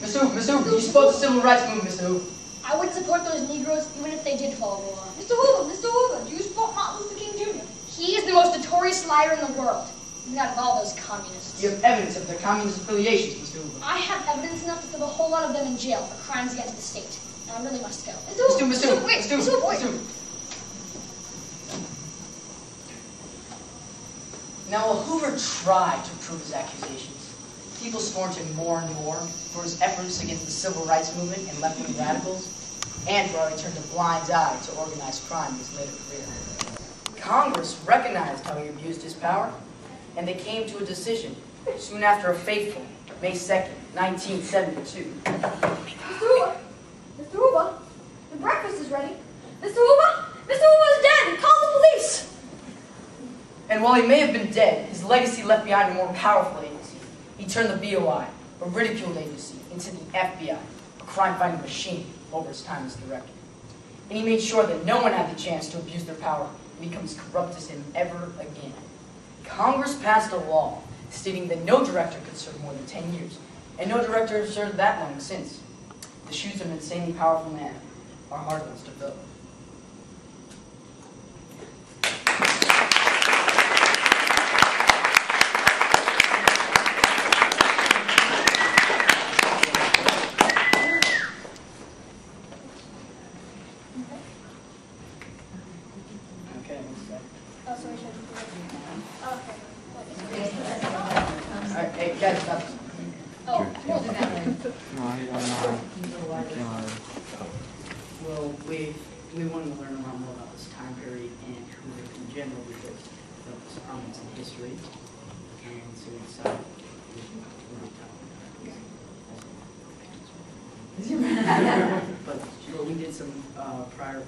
Mr. Hoover, do you support the civil rights movement, Mr. Hoover? I would support those Negroes even if they did follow the law. Mr. Hoover, do you support Martin Luther King Jr.? He is the most notorious liar in the world. He's not of all those communists. You have evidence of their communist affiliations, Mr. Hoover. I have evidence enough to throw a whole lot of them in jail for crimes against the state. And I really must go. Mr. Hoover. Now, while Hoover tried to prove his accusations, people scorned him more and more for his efforts against the civil rights movement and left-wing radicals, and for how he turned a blind eye to organized crime in his later career. Congress recognized how he abused his power, and they came to a decision soon after a fateful May 2nd, 1972. Mr. Hoover, the breakfast is ready. Mr. Hoover is dead. Call the police. And while he may have been dead, his legacy left behind a more powerful agency. He turned the BOI, a ridiculed agency, into the FBI, a crime-fighting machine, over his time as director. And he made sure that no one had the chance to abuse their power and become as corrupt as him ever again. Congress passed a law stating that no director could serve more than 10 years, and no director has served that long since. The shoes of an insanely powerful man are hard ones to fill. Well, we wanted to learn a lot more about this time period and Hoover in general because of his prominence in history, and so we decided but we did some prior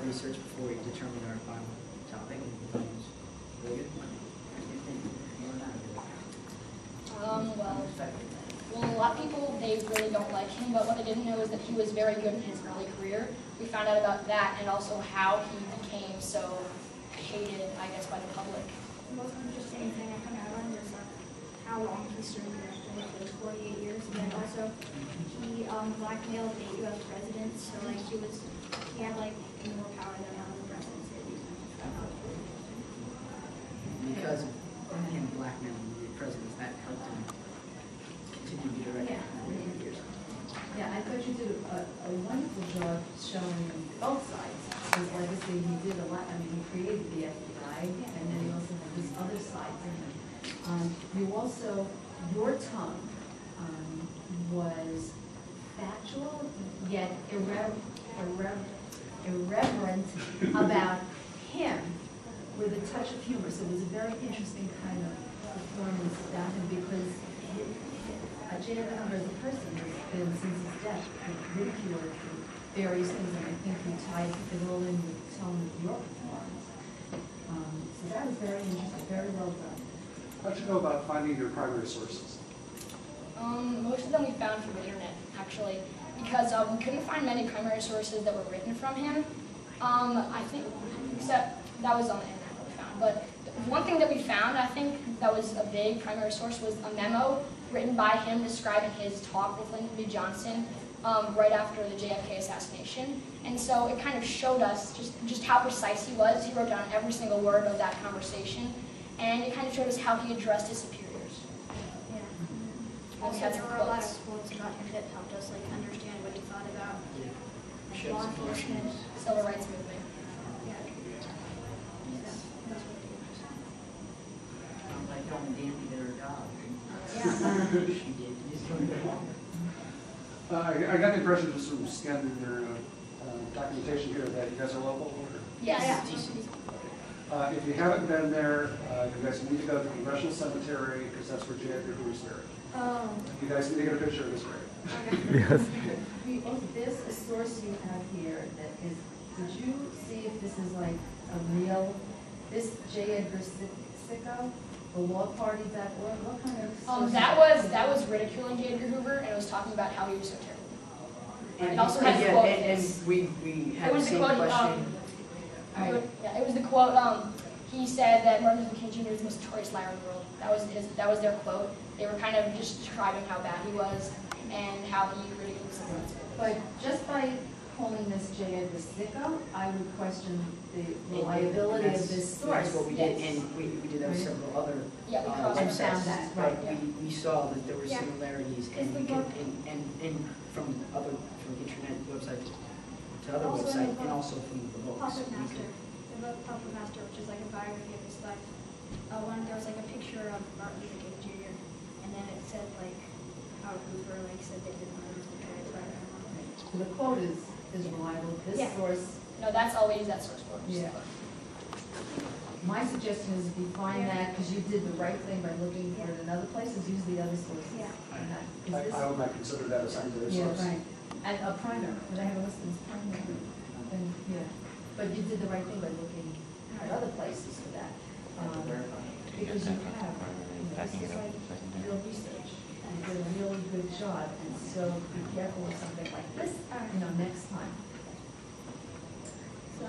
research before we determined our final topic, and it was really good. Well, a lot of people, they really don't like him, but what they didn't know is that he was very good in his early career. We found out about that and also how he became so hated, I guess, by the public. The most interesting thing I found out was how long he served there. It was 48 years, and then also he blackmailed 8 U.S. presidents, so like he had like more power than all the presidents did. Because of him blackmailing the presidents, that helped him continue to be director for many years. Yeah, I thought you did a wonderful job showing both sides. His legacy, he did a lot. I mean, he created the FBI, and then he also had this other side to him. You also, your tongue was factual, yet irreverent about him with a touch of humor. So it was a very interesting kind of performance about him because J. Edgar Hoover as a person has been, since his death, ridiculed for various things, and I think you tied it all in with the tone of your performance. So that was very interesting, very well done. How'd you go about finding your primary sources? Most of them we found through the internet, actually, because we couldn't find many primary sources that were written from him. I think, except that was on the internet that we found. But one thing that we found, I think, that was a big primary source was a memo written by him describing his talk with Lyndon B. Johnson right after the JFK assassination. And so it kind of showed us just how precise he was. He wrote down every single word of that conversation, and it kind of showed us how he addressed his superiors. Yeah. Also, there were a lot of quotes about him that helped us like understand what he thought about law enforcement, civil rights movement. Yeah. Like telling Danny did her job. Yeah. She did. I got the impression just from scanning your documentation here that you guys are local. Yes. Yeah. If you haven't been there, you guys need to go to the Congressional Cemetery because that's where J. Edgar Hoover's buried. Oh. You guys need to get a picture of his grave. Okay. Yes. There's a source you have here that is, did you see if this is like a real, this J. Edgar Sicko, the lawparty.org, what kind of source? That was ridiculing J. Edgar Hoover, and it was talking about how he was so terrible. And it also has a quote. And we had the same question. It was the quote. He said that Martin Luther King Jr. is the most notorious liar in the world. That was their quote. They were kind of just describing how bad he was. and how he ridicules him. But just by calling this J. Edgar Sicko, I would question the reliability of this source. That's what we did, Yes. and we did have Right. several other Yeah, we crossed and websites, found that, right, but we saw that there were Yeah. similarities, Because and the we could, book- and from internet websites to other Also in the websites, book, and also from the books. Puppet We Master. could- The book Puppet Master, which is like a biography of his life. There was like a picture of Martin Luther King Jr. and then it said like how Hoover like said they didn't want his parents right. So the quote is reliable. This Yeah. source, No, that's all we use that source for. Yeah. my suggestion is if you find Yeah. that, because you did the right thing by looking for it in other places, use the other sources. Yeah. And that- 'cause this- I would not consider that a secondary Yeah, source. right. And a primary, but I have a list as primary. And, yeah, but you did the right thing by looking at other places for that. Because you have, this is like real research, and you did a really good job, and so be careful with something like this, next time. So,